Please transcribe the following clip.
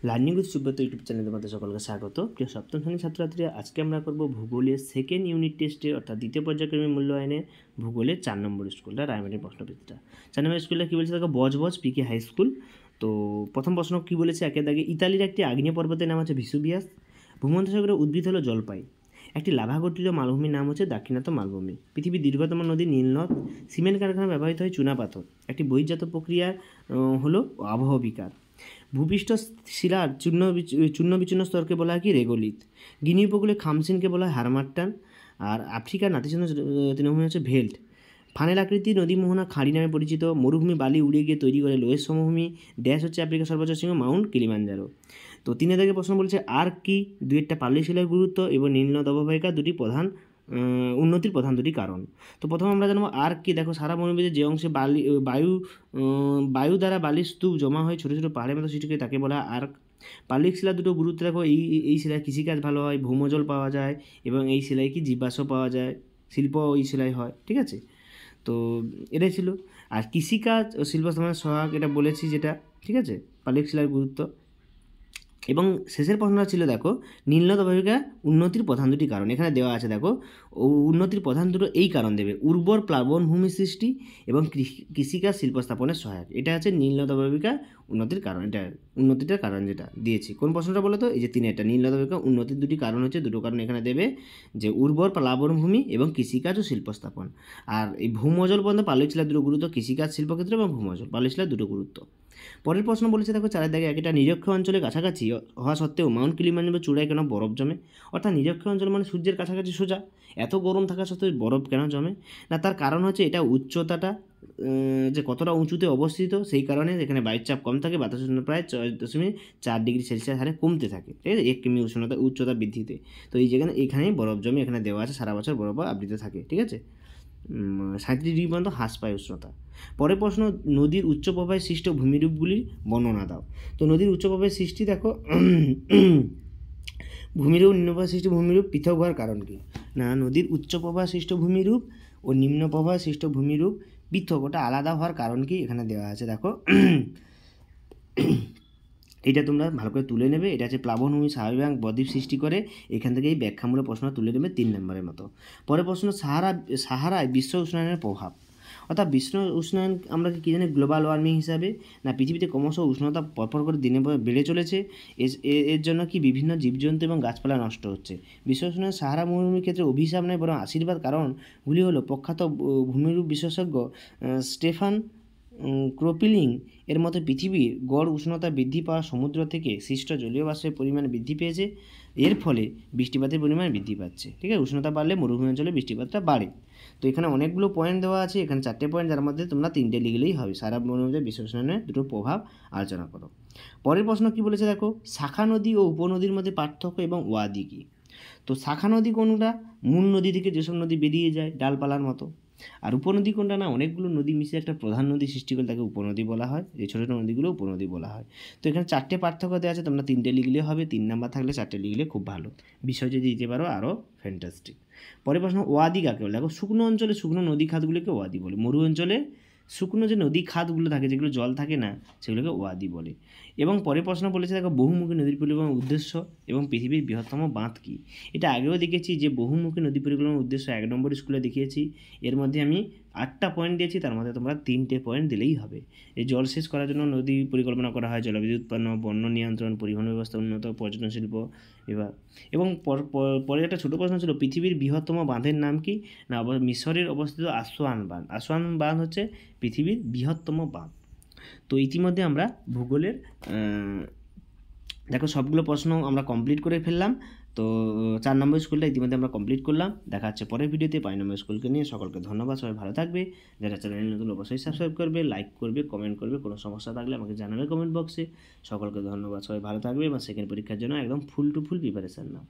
Learning with Subrata YouTube চ্যানেলে তোমাদের সকলকে স্বাগত। প্রিয় সপ্তম শ্রেণীর ছাত্রছাত্রীরা, আজকে আমরা করব ভূগোলের সেকেন্ড ইউনিট টেস্টে অর্থাৎ দ্বিতীয় পর্যায়ক্রমিক মূল্যায়নে ভূগোলের 4 নম্বর স্কুলটা রায়মাটির প্রশ্নবিচিত্রা। 4 নম্বর স্কুলটা কী বলেছে দেখো, বজবজ পিকে হাই স্কুল। তো প্রথম প্রশ্ন কী বলেছে, একের দাগে ইতালির একটি আগ্নেয় পর্বতের নাম হচ্ছে ভিসুভিয়াস। ভূমধ্যসাগরের উদ্ভিদ হলো জলপাই। একটি লাভা গঠিত মালভূমির নাম হচ্ছে দাক্ষিণাত্য মালভূমি। পৃথিবীর দীর্ঘতম নদী নীলনদ। সিমেন্ট কারখানায় ব্যবহৃত হয় চুনাপাথর। একটি বহির্জাত প্রক্রিয়া হলো আবহবিকার। ভূপৃষ্ঠ শিলার চূর্ণ বিচূর্ণ স্তরকে বলা হয় কি রেগোলিথ। গিনি উপকূলে খামসিনকে বলা হয় হারমাট্টান। আর আফ্রিকার নাতিচিহ্ন তৃণভূমি হচ্ছে ভেল্ট। ফানেল আকৃতি নদী মোহনা খাঁড়ি নামে পরিচিত। মরুভূমি বালি উড়িয়ে গিয়ে তৈরি করে লোয়েস সমভূমি। ড্যাশ হচ্ছে আফ্রিকার সর্বোচ্চ শৃঙ্গ মাউন্ট কিলিমাঞ্জারো। তো 3 থেকে প্রশ্ন বলছে আর কি দুইটা পাললিক শিলার গুরুত্ব এবং নীলনদ অববাহিকা দুটি প্রধান উন্নতির প্রধান দুটি কারণ। তো প্রথমে আমরা জানবো আর কি। দেখো, সারা মরুভূমিতে যে অংশে বায়ু দ্বারা বালির স্তূপ জমা হয়ে ছোটো ছোটো পাহাড়ের মতো সৃষ্টি করে তাকে বলা হয় আর্ক। পাললিক শিলা দুটো গুরুত্ব দেখো, এই শিলায় কৃষিকাজ ভালো হয়, ভৌমজল পাওয়া যায় এবং এই শিলায় কি জীবাশ্ম পাওয়া যায়, শিল্প এই শিলায় হয়। ঠিক আছে, তো এটাই ছিল। আর কৃষিকাজ ও শিল্প স্থাপনের সহায়ক, এটা বলেছি যেটা। ঠিক আছে, পাললিক শিলার গুরুত্ব। এবং শেষের প্রশ্নটা ছিল দেখো, নীলনদ অববাহিকা উন্নতির প্রধান দুটি কারণ। এখানে দেওয়া আছে দেখো, উন্নতির প্রধান দুটো এই কারণ দেবে: উর্বর প্লাবনভূমি সৃষ্টি এবং কৃষিকাজ শিল্প স্থাপনের সহায়ক। এটা আছে নীলনদ অববাহিকা উন্নতির কারণ। এটা উন্নতিটার কারণ যেটা দিয়েছি। কোন প্রশ্নটা বলো তো? এই যে 3 নীলনদ অববাহিকা উন্নতির দুটি কারণ হচ্ছে, দুটো কারণ এখানে দেবে, যে উর্বর প্লাবনভূমি এবং কৃষিকাজ ও শিল্প স্থাপন। আর এই ভূমজল পর্যন্ত পাললিক শিলার দুটো গুরুত্ব: কৃষিকাজ, শিল্পক্ষেত্র এবং ভূমজল, পাললিক শিলার দুটো গুরুত্ব। পরের প্রশ্ন বলেছে দেখো, 4 দাগে একটা নিরক্ষীয় অঞ্চলের কাছাকাছি হওয়া সত্ত্বেও মাউন্ট কিলিমাঞ্জারো চূড়ায় কেন বরফ জমে? অর্থাৎ নিরক্ষীয় অঞ্চল মানে সূর্যের কাছাকাছি সোজা, এত গরম থাকা সত্ত্বেও বরফ কেন জমে? না, তার কারণ হচ্ছে এটা উচ্চতাটা, যে কতটা উঁচুতে অবস্থিত সেই কারণে এখানে বায়ুর চাপ কম থাকে, বাতাস উষ্ণতা প্রায় 6.4 ডিগ্রি সেলসিয়াস হারে কমতে থাকে। ঠিক আছে, 1 কিমি উচ্চতা বৃদ্ধিতে। তো এই যেখানে এখানেই বরফ জমে, এখানে দেওয়া আছে সারা বছর বরফ আবৃত থাকে। ঠিক আছে, 37 ডিগ্রি পর্যন্ত হ্রাস পায় উষ্ণতা। পরের প্রশ্ন, নদীর উচ্চ প্রবাহে সৃষ্ট ভূমিরূপগুলির বর্ণনা দাও। তো নদীর উচ্চ প্রবাহের সৃষ্টি দেখো, ভূমিরূপ নিম্ন প্রবাহ সৃষ্ট ভূমিরূপ পৃথক হওয়ার কারণ কি? না, নদীর উচ্চ প্রবাহ সৃষ্ট ভূমিরূপ ও নিম্ন প্রবাহ সৃষ্ট ভূমিরূপ পৃথক, ওটা আলাদা হওয়ার কারণ কি এখানে দেওয়া আছে দেখো। এটা তোমরা ভালো করে তুলে নেবে। এটা হচ্ছে প্লাবনভূমি স্বাভাবিক বদ্বীপ সৃষ্টি করে। এখান থেকে এই ব্যাখ্যামূলক প্রশ্ন তুলে নেবে 3 নম্বরের মতো। পরের প্রশ্ন, সাহারায় বিশ্ব উষ্ণায়নের প্রভাব। অর্থাৎ বিশ্ব উষ্ণায়ন আমরা কী জানি গ্লোবাল ওয়ার্মিং হিসাবে? না, পৃথিবীতে ক্রমশ উষ্ণতা পরপর করে দিনে বেড়ে চলেছে। এর জন্য কি বিভিন্ন জীবজন্তু এবং গাছপালা নষ্ট হচ্ছে। বিশ্ব উষ্ণায়ন সাহারা মরুভূমির ক্ষেত্রে অভিশাপ নয় বরং আশীর্বাদ। কারণগুলি হলো প্রখ্যাত ভূমিরূপ বিশেষজ্ঞ স্টেফান ক্রোপিলিং এর মতে পৃথিবীর গড় উষ্ণতা বৃদ্ধি পাওয়া সমুদ্র থেকে সৃষ্ট জলীয় বাষ্পের পরিমাণ বৃদ্ধি পেয়েছে। এর ফলে বৃষ্টিপাতের পরিমাণ বৃদ্ধি পাচ্ছে। ঠিক আছে, উষ্ণতা বাড়লে মরুভূমি অঞ্চলে বৃষ্টিপাতটা বাড়ে। তো এখানে অনেকগুলো পয়েন্ট দেওয়া আছে, এখানে 4টে পয়েন্ট, যার মধ্যে তোমরা 3টে লিখলেই হবে। সারা মরুভূমিতে বিশ্ব উষ্ণায়নের দুটো প্রভাব আলোচনা করো। পরের প্রশ্ন কি বলেছে দেখো, শাখা নদী ও উপনদীর মধ্যে পার্থক্য এবং ওয়াদি কী? তো শাখা নদী কোনটা? মূল নদী থেকে যেসব নদী বেরিয়ে যায় ডালপালার মতো। আর উপনদী কোনটা? না, অনেকগুলো নদী মিশে একটা প্রধান নদী সৃষ্টি করে তাকে উপনদী বলা হয়। এই ছোটো ছোটো নদীগুলো উপনদী বলা হয়। তো এখানে 4টে পার্থক্য দেওয়া আছে, তোমরা 3টে লিখলে হবে। 3 নাম্বার থাকলে 4টে লিখলে খুব ভালো। বিষয় যদি দিতে পারো আরও ফ্যান্টাস্টিক। পরের প্রশ্ন, ওয়াদি কাকে বলে? দেখো, শুকনো অঞ্চলে শুকনো নদী খাতগুলিকে ওয়াদি বলে। মরু অঞ্চলে শুকনো যে নদী খাতগুলো থাকে, যেগুলো জল থাকে না, সেগুলোকে ওয়াদি বলে। এবং পরের প্রশ্ন বলেছে দেখো, বহুমুখী নদীর পরিকল্পনার উদ্দেশ্য এবং পৃথিবীর বৃহত্তম বাঁধ কী? এটা আগেও দেখেছি যে বহুমুখী নদী পরিকল্পনার উদ্দেশ্য 1 নম্বর স্কুলে দেখিয়েছি। এর মধ্যে আমি 8টা পয়েন্ট দিয়েছি, তার মধ্যে তোমরা 3টে পয়েন্ট দিলেই হবে। এই জলসেচ করার জন্য নদী পরিকল্পনা করা হয়, জলবিদ্যুৎ উৎপন্ন, বন্য নিয়ন্ত্রণ, পরিবহন ব্যবস্থা উন্নত, পর্যটন শিল্প বিভাগ। এবং পরে একটা ছোটো প্রশ্ন ছিল, পৃথিবীর বৃহত্তম বাঁধের নাম কি? না, মিশরের অবস্থিত আসওয়ান বাঁধ। আসওয়ান বাঁধ হচ্ছে পৃথিবীর বৃহত্তম বাঁধ। তো ইতিমধ্যে আমরা ভূগোলের দেখো সবগুলো প্রশ্ন আমরা কমপ্লিট করে ফেললাম। তো 4 নম্বর স্কুলটা ইতিমধ্যে আমরা কমপ্লিট করলাম। দেখা হচ্ছে পরের ভিডিওতে 5 নম্বর স্কুলকে নিয়ে। সকলকে ধন্যবাদ, সবাই ভালো থাকবে। যারা চ্যানেল নতুন অবশ্যই সাবস্ক্রাইব করবে, লাইক করবে, কমেন্ট করবে। কোনো সমস্যা থাকলে আমাকে জানাবে কমেন্ট বক্সে। সকলকে ধন্যবাদ, সবাই ভালো থাকবে এবং সেকেন্ড পরীক্ষার জন্য একদম ফুল টু ফুল প্রিপারেশান নাও।